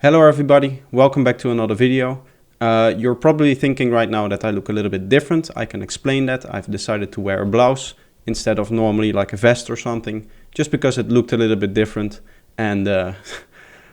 Hello everybody, welcome back to another video. You're probably thinking right now that I look a little bit different. I can explain that. I've decided to wear a blouse instead of normally like a vest or something, just because it looked a little bit different. And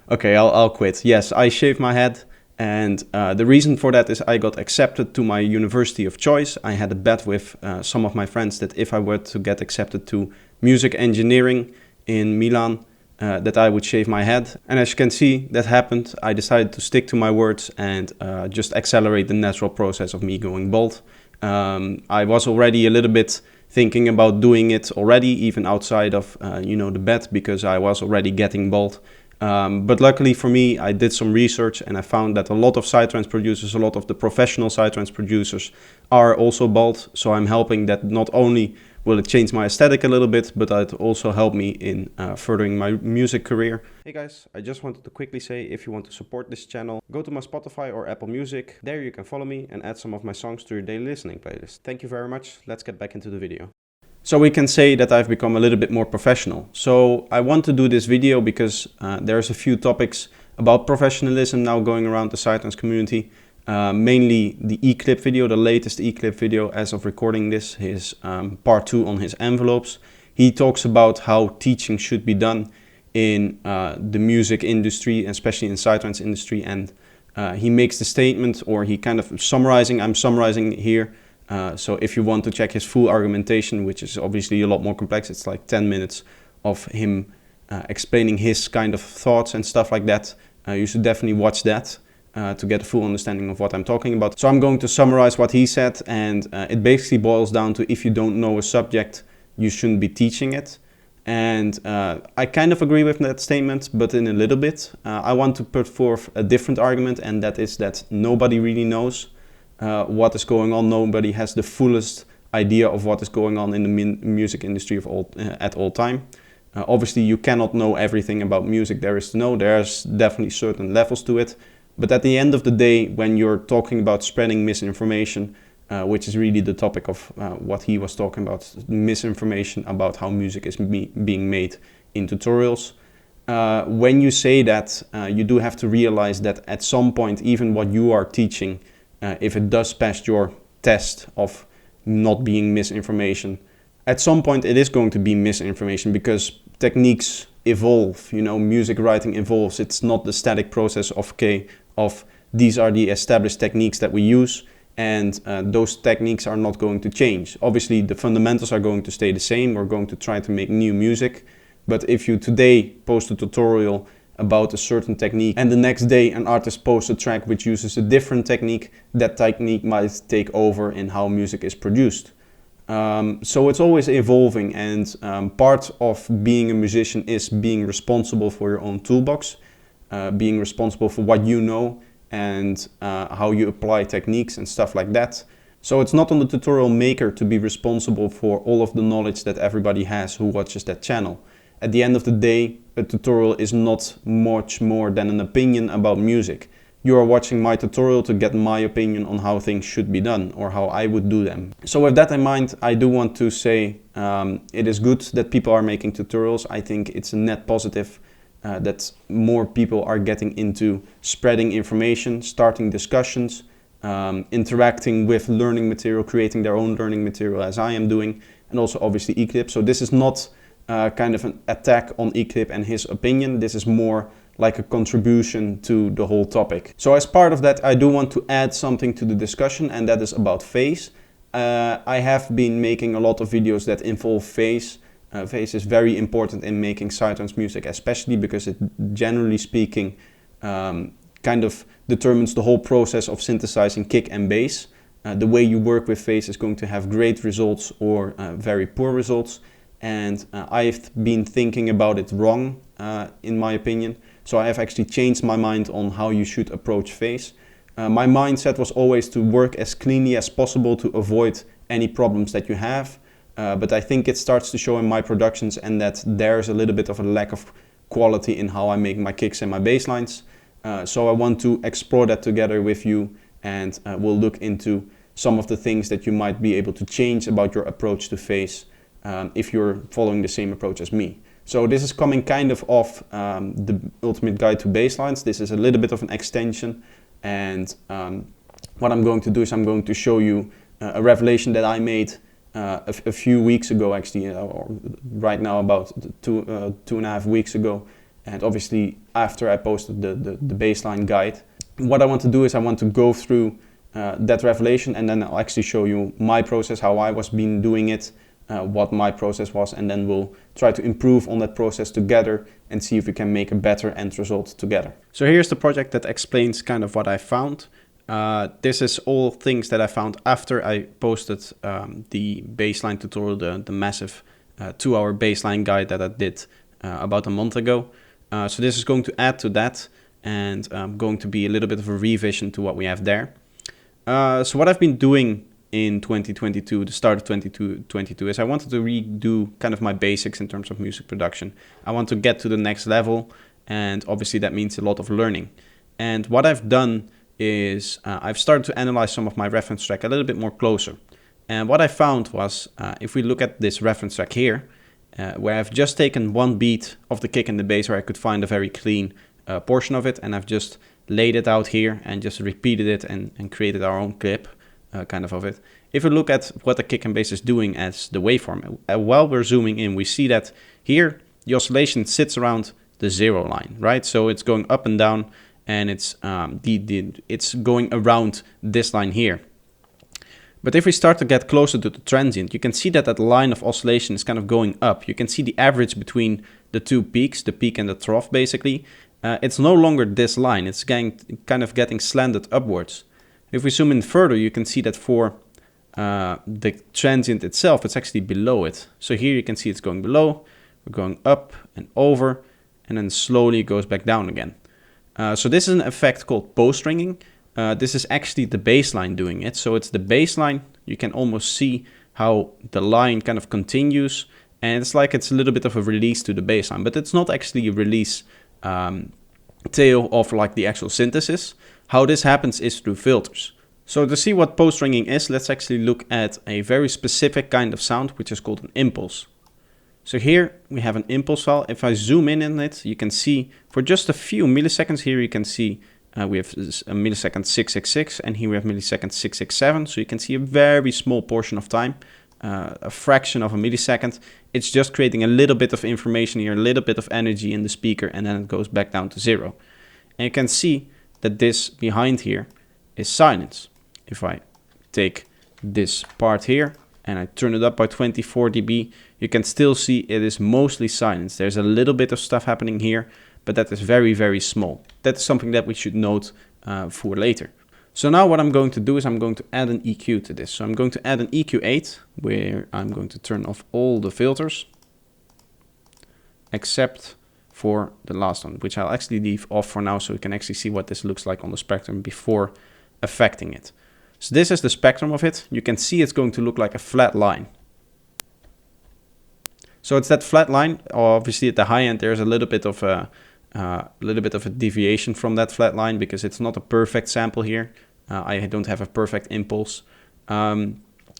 okay, I'll quit. Yes, I shaved my head, and the reason for that is I got accepted to my university of choice. I had a bet with some of my friends that if I were to get accepted to music engineering in Milan, that I would shave my head. And as you can see, that happened. I decided to stick to my words and just accelerate the natural process of me going bald. I was already a little bit thinking about doing it already, even outside of the bet, because I was already getting bald. But luckily for me, I did some research and I found that a lot of psytrance producers, a lot of the professional psytrance producers are also bald. So I'm helping that. Not only will it change my aesthetic a little bit, but it also helped me in furthering my music career. Hey guys, I just wanted to quickly say, if you want to support this channel, go to my Spotify or Apple Music. There you can follow me and add some of my songs to your daily listening playlist. Thank you very much. Let's get back into the video. So we can say that I've become a little bit more professional. So I want to do this video because there's a few topics about professionalism now going around the psytrance community. Mainly the e-clip video, the latest e-clip video as of recording this, his part 2 on his envelopes. He talks about how teaching should be done in the music industry, especially in psytrance industry, and he makes the statement, or he kind of summarizing, I'm summarizing here. So if you want to check his full argumentation, which is obviously a lot more complex, it's like 10 minutes of him explaining his kind of thoughts and stuff like that. You should definitely watch that to get a full understanding of what I'm talking about. So I'm going to summarize what he said, and it basically boils down to, if you don't know a subject, you shouldn't be teaching it. And I kind of agree with that statement, but in a little bit. I want to put forth a different argument, and that is that nobody really knows what is going on. Nobody has the fullest idea of what is going on in the music industry at all time. Obviously, you cannot know everything about music there is to know. There's definitely certain levels to it. But at the end of the day, when you're talking about spreading misinformation, which is really the topic of what he was talking about, misinformation about how music is being made in tutorials, when you say that, you do have to realize that at some point, even what you are teaching, if it does pass your test of not being misinformation, at some point it is going to be misinformation, because techniques evolve, music writing evolves. It's not the static process of these are the established techniques that we use, and those techniques are not going to change. Obviously the fundamentals are going to stay the same. We're going to try to make new music, but if you today post a tutorial about a certain technique and the next day an artist posts a track which uses a different technique, that technique might take over in how music is produced. So it's always evolving, and part of being a musician is being responsible for your own toolbox, being responsible for what you know and how you apply techniques and stuff like that. So it's not on the tutorial maker to be responsible for all of the knowledge that everybody has who watches that channel. At the end of the day, a tutorial is not much more than an opinion about music. You are watching my tutorial to get my opinion on how things should be done, or how I would do them. So with that in mind, I do want to say it is good that people are making tutorials. I think it's a net positive that more people are getting into spreading information, starting discussions, interacting with learning material, creating their own learning material, as I am doing, and also obviously e-clip. So this is not kind of an attack on e-clip and his opinion. This is more like a contribution to the whole topic. So as part of that, I do want to add something to the discussion, and that is about phase. I have been making a lot of videos that involve phase. Phase is very important in making psytrance music, especially because it, generally speaking, kind of determines the whole process of synthesizing kick and bass. The way you work with phase is going to have great results or very poor results. And I've been thinking about it wrong, in my opinion. So I have actually changed my mind on how you should approach phase. My mindset was always to work as cleanly as possible to avoid any problems that you have. But I think it starts to show in my productions, and that there's a little bit of a lack of quality in how I make my kicks and my bass lines. So I want to explore that together with you, and we'll look into some of the things that you might be able to change about your approach to phase if you're following the same approach as me. So this is coming kind of off the Ultimate Guide to Basslines. This is a little bit of an extension, and what I'm going to do is I'm going to show you a revelation that I made a few weeks ago, actually, or right now about 2.5 weeks ago, and obviously after I posted the bassline guide. What I want to do is I want to go through that revelation, and then I'll actually show you my process, how I was been doing it, what my process was, and then we'll try to improve on that process together and see if we can make a better end result together. So here's the project that explains kind of what I found. This is all things that I found after I posted the bassline tutorial, the massive 2-hour bassline guide that I did about a month ago. So this is going to add to that, and going to be a little bit of a revision to what we have there. So what I've been doing in 2022, the start of 2022, is I wanted to redo kind of my basics in terms of music production. I want to get to the next level, and obviously that means a lot of learning. And what I've done is I've started to analyze some of my reference track a little bit more closer. And what I found was, if we look at this reference track here, where I've just taken one beat of the kick and the bass, where I could find a very clean portion of it, and I've just laid it out here and just repeated it and created our own clip kind of it. If we look at what the kick and bass is doing as the waveform, while we're zooming in, we see that here the oscillation sits around the 0 line, right? So it's going up and down, and it's it's going around this line here. But if we start to get closer to the transient, you can see that that line of oscillation is kind of going up. You can see the average between the two peaks, the peak and the trough basically. It's no longer this line, it's kind of getting slanted upwards. If we zoom in further, you can see that for the transient itself, it's actually below it. So here you can see it's going below, we're going up and over, and then slowly it goes back down again. So this is an effect called post-ringing. This is actually the bassline doing it. So it's the bassline, you can almost see how the line kind of continues, and it's like it's a little bit of a release to the bassline, but it's not actually a release tail of like the actual synthesis. How this happens is through filters. So to see what post-ringing is, let's actually look at a very specific kind of sound, which is called an impulse. So here we have an impulse file. If I zoom in on it, you can see for just a few milliseconds here, you can see we have a millisecond 666, and here we have millisecond 667. So you can see a very small portion of time, a fraction of a millisecond. It's just creating a little bit of information here, a little bit of energy in the speaker, and then it goes back down to 0. And you can see that this behind here is silence. If I take this part here and I turn it up by 24 dB, you can still see it is mostly silence. There's a little bit of stuff happening here, but that is very, very small. That's something that we should note for later. So now what I'm going to do is I'm going to add an EQ to this. So I'm going to add an EQ8, where I'm going to turn off all the filters, except for the last one, which I'll actually leave off for now so we can actually see what this looks like on the spectrum before affecting it. So this is the spectrum of it. You can see it's going to look like a flat line. So it's that flat line. Obviously at the high end there's a little bit of a deviation from that flat line because it's not a perfect sample here. I don't have a perfect impulse.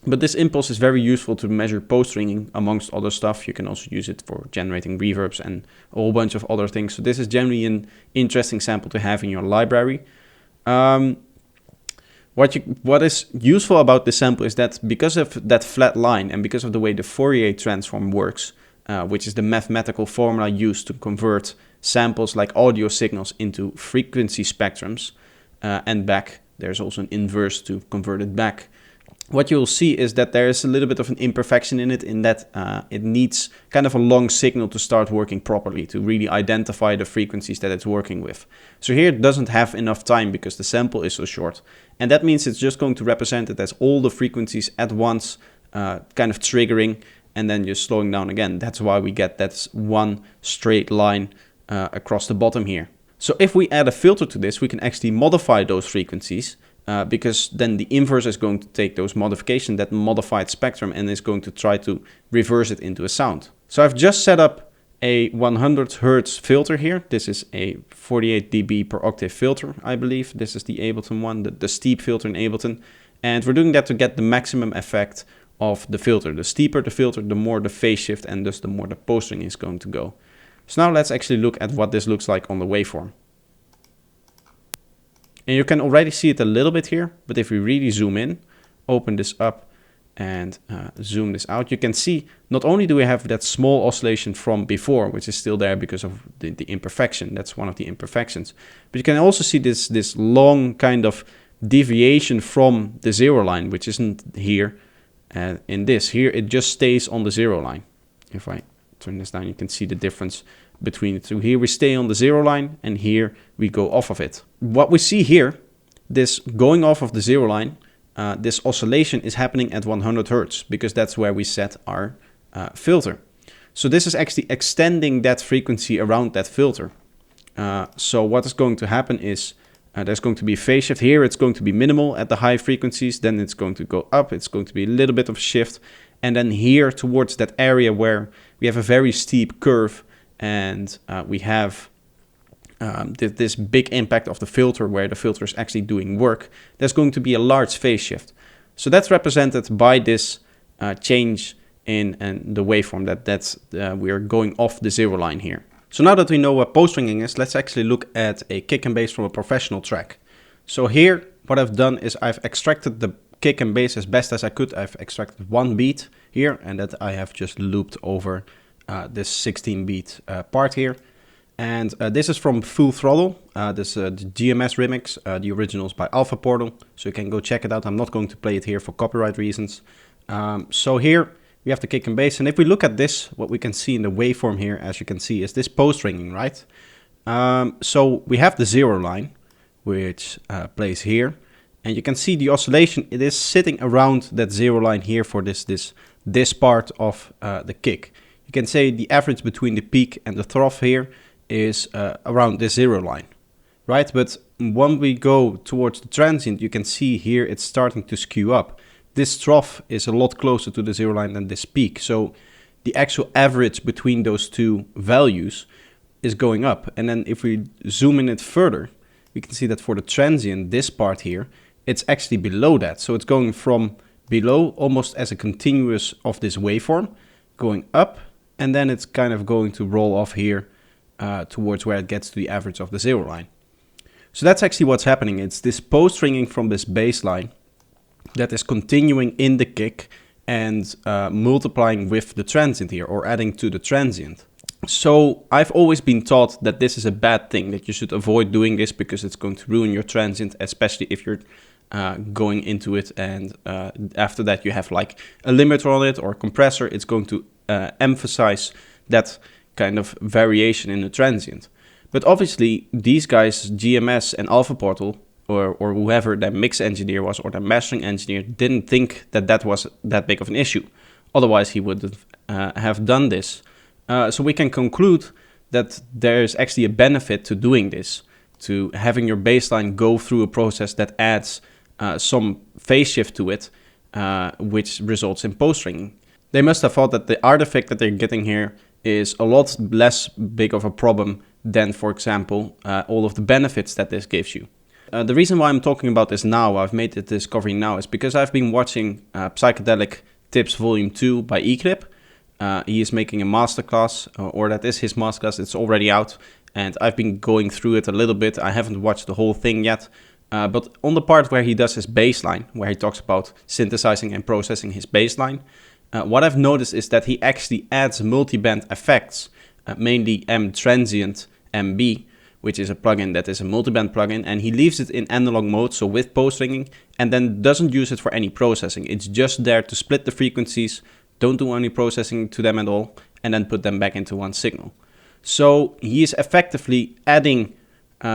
But this impulse is very useful to measure post-ringing amongst other stuff. You can also use it for generating reverbs and a whole bunch of other things. So this is generally an interesting sample to have in your library. What is useful about this sample is that because of that flat line and because of the way the Fourier transform works, which is the mathematical formula used to convert samples like audio signals into frequency spectrums and back, there's also an inverse to convert it back. What you'll see is that there is a little bit of an imperfection in it, in that it needs kind of a long signal to start working properly, to really identify the frequencies that it's working with. So here it doesn't have enough time because the sample is so short. And that means it's just going to represent it as all the frequencies at once, kind of triggering, and then just slowing down again. That's why we get that one straight line across the bottom here. So if we add a filter to this, we can actually modify those frequencies, because then the inverse is going to take those modifications, that modified spectrum, and is going to try to reverse it into a sound. So I've just set up a 100 Hertz filter here. This is a 48 dB per octave filter, I believe. This is the Ableton one, the steep filter in Ableton. And we're doing that to get the maximum effect of the filter. The steeper the filter, the more the phase shift, and thus the more the post-ring is going to go. So now let's actually look at what this looks like on the waveform. And you can already see it a little bit here, but if we really zoom in, open this up and zoom this out, you can see not only do we have that small oscillation from before, which is still there because of the imperfection, that's one of the imperfections, but you can also see this long kind of deviation from the zero line, which isn't here. In this, here it just stays on the zero line. If I turn this down, you can see the difference between the two. Here we stay on the zero line, and here we go off of it. What we see here, this going off of the zero line, this oscillation is happening at 100 Hertz because that's where we set our filter. So this is actually extending that frequency around that filter. So what is going to happen is there's going to be a phase shift here. It's going to be minimal at the high frequencies. Then it's going to go up. It's going to be a little bit of a shift. And then here towards that area where we have a very steep curve and we have this big impact of the filter where the filter is actually doing work, there's going to be a large phase shift. So that's represented by this change in the waveform that we're going off the zero line here. So now that we know what post-ringing is, let's actually look at a kick and bass from a professional track. So here, what I've done is I've extracted the kick and bass as best as I could. I've extracted one beat here, and that I have just looped over this 16 beat part here. And this is from Full Throttle. This is the GMS remix. The original is by Alpha Portal, so you can go check it out. I'm not going to play it here for copyright reasons. So here we have the kick and bass, and if we look at this, what we can see in the waveform here, as you can see, is this post-ringing, right? So we have the zero line, which plays here, and you can see the oscillation. It is sitting around that zero line here for this part of the kick. You can say the average between the peak and the trough here is around the zero line, right? But when we go towards the transient, you can see here it's starting to skew up. This trough is a lot closer to the zero line than this peak. So the actual average between those two values is going up. And then if we zoom in it further, we can see that for the transient, this part here, it's actually below that. So it's going from below almost as a continuous of this waveform, going up, and then it's kind of going to roll off here towards where it gets to the average of the zero line. So that's actually what's happening. It's this post-ringing from this baseline that is continuing in the kick and multiplying with the transient here, or adding to the transient. So I've always been taught that this is a bad thing, that you should avoid doing this because it's going to ruin your transient, especially if you're going into it and after that you have like a limiter on it or a compressor. It's going to emphasize that kind of variation in the transient. But obviously these guys, GMS and Alpha Portal, or whoever their mix engineer was or their mastering engineer, didn't think that that was that big of an issue. Otherwise he would have done this. So we can conclude that there's actually a benefit to doing this, to having your baseline go through a process that adds some phase shift to it, which results in post-ringing. They must have thought that the artifact that they're getting here is a lot less big of a problem than, for example, all of the benefits that this gives you. The reason why I'm talking about this now, I've made this discovery now, is because I've been watching Psychedelic Tips Volume 2 by Eclip. He is making a masterclass, or that is his masterclass. It's already out, and I've been going through it a little bit. I haven't watched the whole thing yet, but on the part where he does his baseline, where he talks about synthesizing and processing his baseline, what I've noticed is that he actually adds multiband effects, mainly M Transient MB, which is a plugin that is a multiband plugin, and he leaves it in analog mode, so with post-ringing, and then doesn't use it for any processing. It's just there to split the frequencies, don't do any processing to them at all, and then put them back into one signal. So he is effectively adding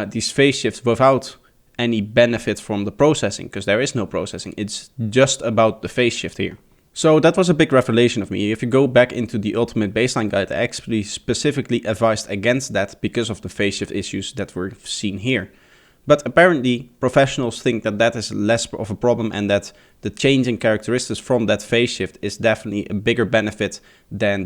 these phase shifts without any benefit from the processing, because there is no processing. It's just about the phase shift here. So that was a big revelation of me. If you go back into the Ultimate Baseline Guide, I actually specifically advised against that because of the phase shift issues that were seen here. But apparently professionals think that that is less of a problem, and that the changing characteristics from that phase shift is definitely a bigger benefit than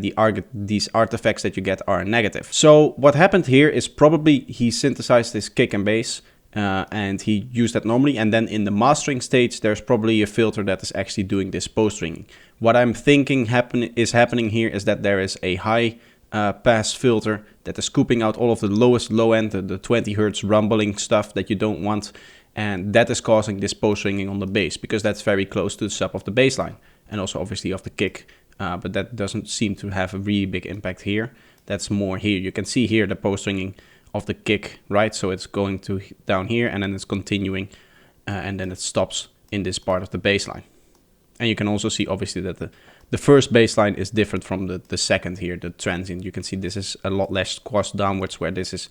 these artifacts that you get are negative. So what happened here is probably he synthesized his kick and bass, and he used that normally. And then in the mastering stage, there's probably a filter that is actually doing this post-ringing. What I'm thinking is happening here is that there is a high pass filter that is scooping out all of the lowest low end, the 20 hertz rumbling stuff that you don't want. And that is causing this post-ringing on the bass, because that's very close to the sub of the bass line and also obviously of the kick. But that doesn't seem to have a really big impact here. That's more here. You can see here the post-ringing of the kick, right? So it's going to down here and then it's continuing and then it stops in this part of the bass line. And you can also see obviously that the first bass line is different from the second here, the transient. You can see this is a lot less squashed downwards, where this is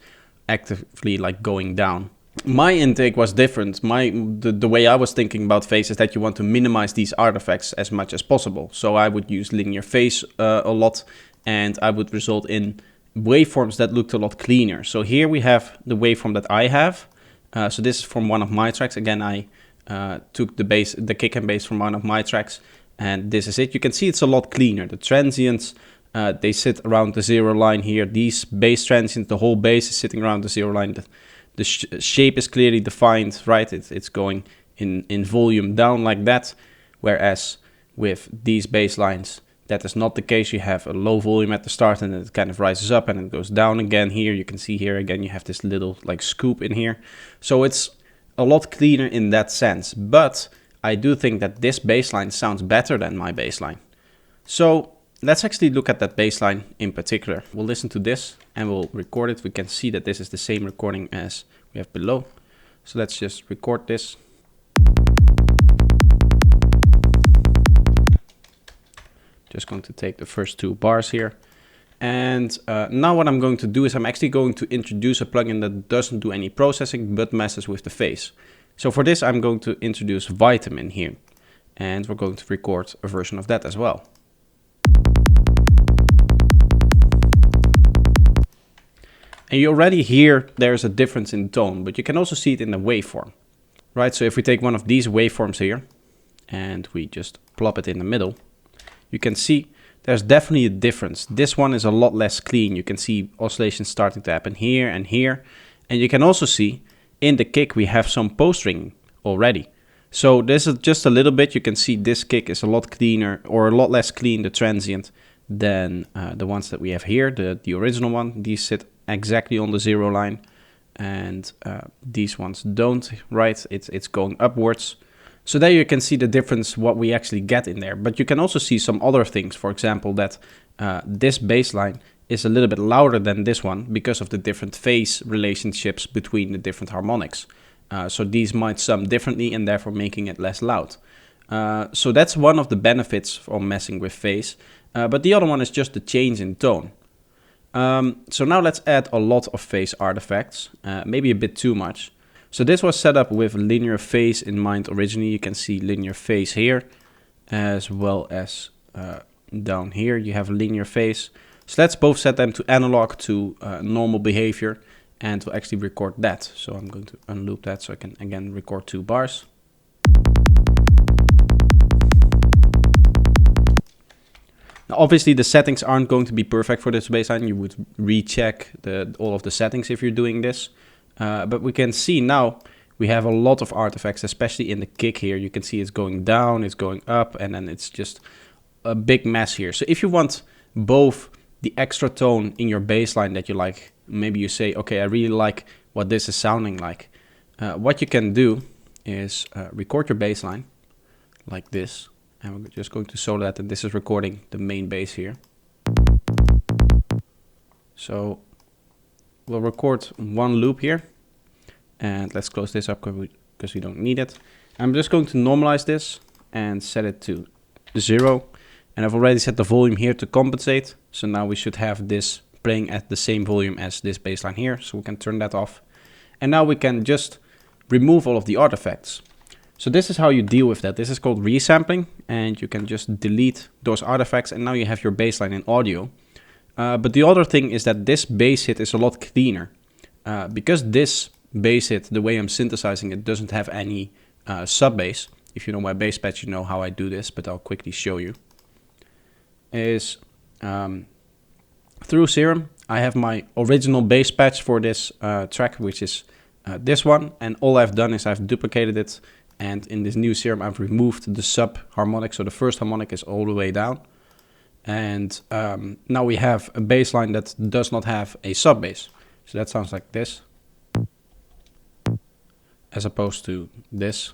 actively like going down. My intake was different. The way I was thinking about phase is that you want to minimize these artifacts as much as possible. So I would use linear phase a lot, and I would result in waveforms that looked a lot cleaner. So here we have the waveform that I have. So this is from one of my tracks. Again, I took the kick and bass from one of my tracks, and this is it. You can see it's a lot cleaner. The transients, they sit around the 0 line here. These bass transients, the whole bass is sitting around the 0 line. The shape is clearly defined, right? It's going in volume down like that. Whereas with these bass lines, that is not the case. You have a low volume at the start and it kind of rises up and it goes down again here. You can see here again, you have this little like scoop in here. So it's a lot cleaner in that sense. But I do think that this bass line sounds better than my bass line. So let's actually look at that bass line in particular. We'll listen to this and we'll record it. We can see that this is the same recording as we have below. So let's just record this. Just going to take the first 2 bars here. And now what I'm going to do is I'm actually going to introduce a plugin that doesn't do any processing but messes with the phase. So for this, I'm going to introduce Vitamin here. And we're going to record a version of that as well. And you already hear there's a difference in tone, but you can also see it in the waveform, right? So if we take one of these waveforms here and we just plop it in the middle, you can see there's definitely a difference. This one is a lot less clean. You can see oscillations starting to happen here and here. And you can also see in the kick, we have some post ringing already. So this is just a little bit. You can see this kick is a lot cleaner, or a lot less clean, the transient, than the ones that we have here, the original one. These sit exactly on the 0 line, and these ones don't, right? It's going upwards. So there you can see the difference, what we actually get in there. But you can also see some other things. For example, that this bass line is a little bit louder than this one because of the different phase relationships between the different harmonics. So these might sum differently and therefore making it less loud. So that's one of the benefits from messing with phase. But the other one is just the change in tone. So now let's add a lot of phase artifacts, maybe a bit too much. So this was set up with linear phase in mind originally. You can see linear phase here, as well as down here you have linear phase. So let's both set them to analog to normal behavior, and we'll actually record that. So I'm going to unloop that so I can again record 2 bars. Now, obviously the settings aren't going to be perfect for this bassline. You would recheck all of the settings if you're doing this. But we can see now we have a lot of artifacts, especially in the kick here. You can see it's going down, it's going up, and then it's just a big mess here. So if you want both the extra tone in your bassline that you like, maybe you say, okay, I really like what this is sounding like. What you can do is record your bassline like this. And we're just going to solo that, and this is recording the main bass here. So we'll record 1 loop here, and let's close this up because we don't need it. I'm just going to normalize this and set it to 0. And I've already set the volume here to compensate. So now we should have this playing at the same volume as this bassline here. So we can turn that off. And now we can just remove all of the artifacts. So this is how you deal with that. This is called resampling, and you can just delete those artifacts, and now you have your bassline in audio. But the other thing is that this bass hit is a lot cleaner. Because this bass hit, the way I'm synthesizing it, doesn't have any sub bass. If you know my bass patch, you know how I do this, but I'll quickly show you. Is through Serum, I have my original bass patch for this track, which is this one, and all I've done is I've duplicated it, and in this new serum I've removed the sub harmonic, so the first harmonic is all the way down, and now we have a bass line that does not have a sub bass. So that sounds like this, as opposed to this.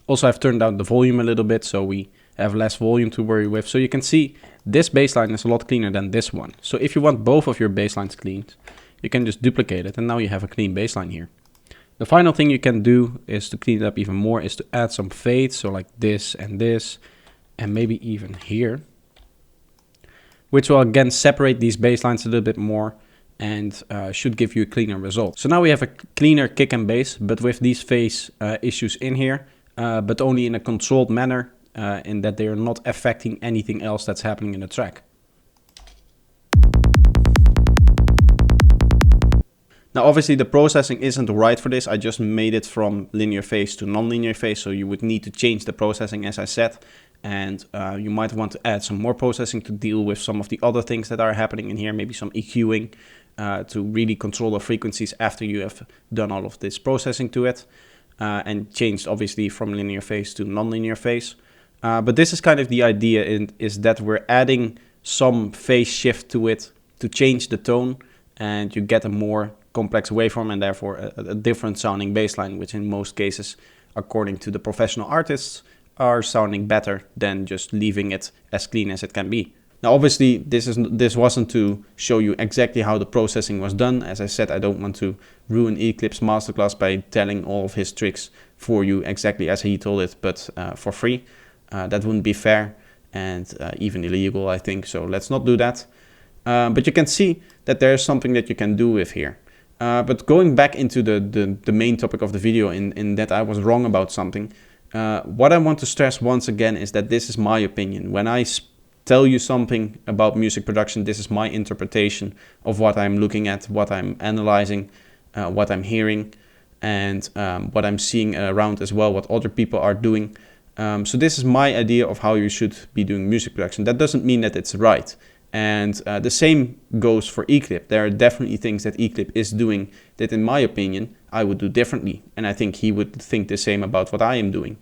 Also, I've turned down the volume a little bit, so we have less volume to worry with. So you can see this bass line is a lot cleaner than this one. So if you want both of your bass lines cleaned, you can just duplicate it, and now you have a clean bass line here. The final thing you can do is to clean it up even more, is to add some fades, so like this, and maybe even here, which will again separate these bass lines a little bit more and should give you a cleaner result. So now we have a cleaner kick and bass, but with these phase issues in here, but only in a controlled manner, in that they are not affecting anything else that's happening in the track. Now obviously the processing isn't right for this. I just made it from linear phase to non-linear phase, so you would need to change the processing, as I said, and you might want to add some more processing to deal with some of the other things that are happening in here, maybe some EQing to really control the frequencies after you have done all of this processing to it, and changed obviously from linear phase to non-linear phase. But this is kind of the idea, is that we're adding some phase shift to it to change the tone, and you get a more complex waveform and therefore a different sounding bass line, which in most cases, according to the professional artists, are sounding better than just leaving it as clean as it can be. Now obviously this wasn't to show you exactly how the processing was done. As I said, I don't want to ruin Eclipse masterclass by telling all of his tricks for you exactly as he told it, but for free. That wouldn't be fair and even illegal, I think, so let's not do that. But you can see that there's something that you can do with here. But going back into the main topic of the video, in that I was wrong about something, what I want to stress once again is that this is my opinion. When I tell you something about music production, this is my interpretation of what I'm looking at, what I'm analyzing, what I'm hearing, and what I'm seeing around as well, what other people are doing. So this is my idea of how you should be doing music production. That doesn't mean that it's right. And the same goes for Eclipse. There are definitely things that Eclipse is doing that, in my opinion, I would do differently. And I think he would think the same about what I am doing.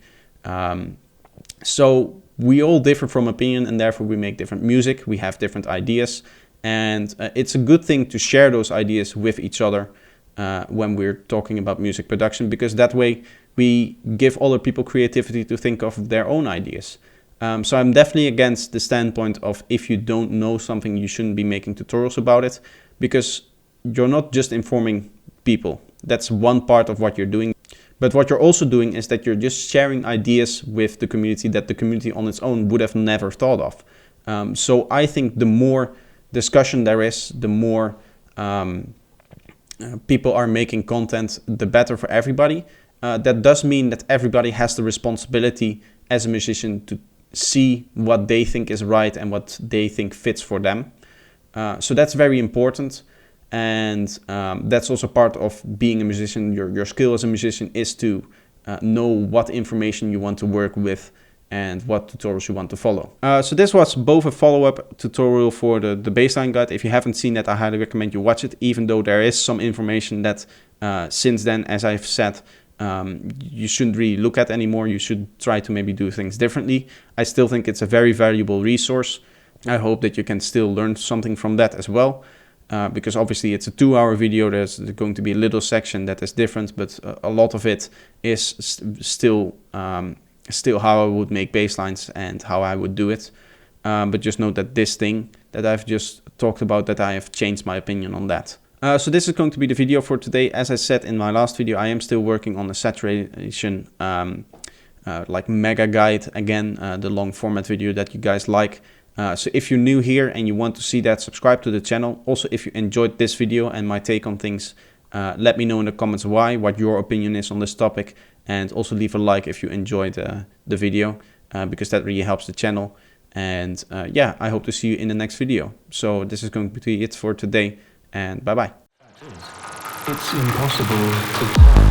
So we all differ from opinion, and therefore we make different music. We have different ideas. And it's a good thing to share those ideas with each other when we're talking about music production, because that way we give other people creativity to think of their own ideas. So I'm definitely against the standpoint of, if you don't know something, you shouldn't be making tutorials about it, because you're not just informing people. That's one part of what you're doing. But what you're also doing is that you're just sharing ideas with the community that the community on its own would have never thought of. So I think the more discussion there is, the more people are making content, the better for everybody. That does mean that everybody has the responsibility as a musician to see what they think is right and what they think fits for them. So that's very important, and that's also part of being a musician. Your skill as a musician is to know what information you want to work with and what tutorials you want to follow. So this was both a follow-up tutorial for the bassline guide. If you haven't seen that, I highly recommend you watch it, even though there is some information that since then, as I've said, you shouldn't really look at anymore. You should try to maybe do things differently. I still think it's a very valuable resource. I hope that you can still learn something from that as well, because obviously it's a 2-hour video. There's going to be a little section that is different, but a lot of it is still how I would make bass lines and how I would do it. But just note that this thing that I've just talked about, that I have changed my opinion on that. So this is going to be the video for today. As I said in my last video, I am still working on the saturation like mega guide, again, the long format video that you guys like. So if you're new here and you want to see that, subscribe to the channel. Also, if you enjoyed this video and my take on things, let me know in the comments why, what your opinion is on this topic, and also leave a like if you enjoyed the video, because that really helps the channel. And yeah, I hope to see you in the next video. So this is going to be it for today, and bye-bye. It's impossible to tell.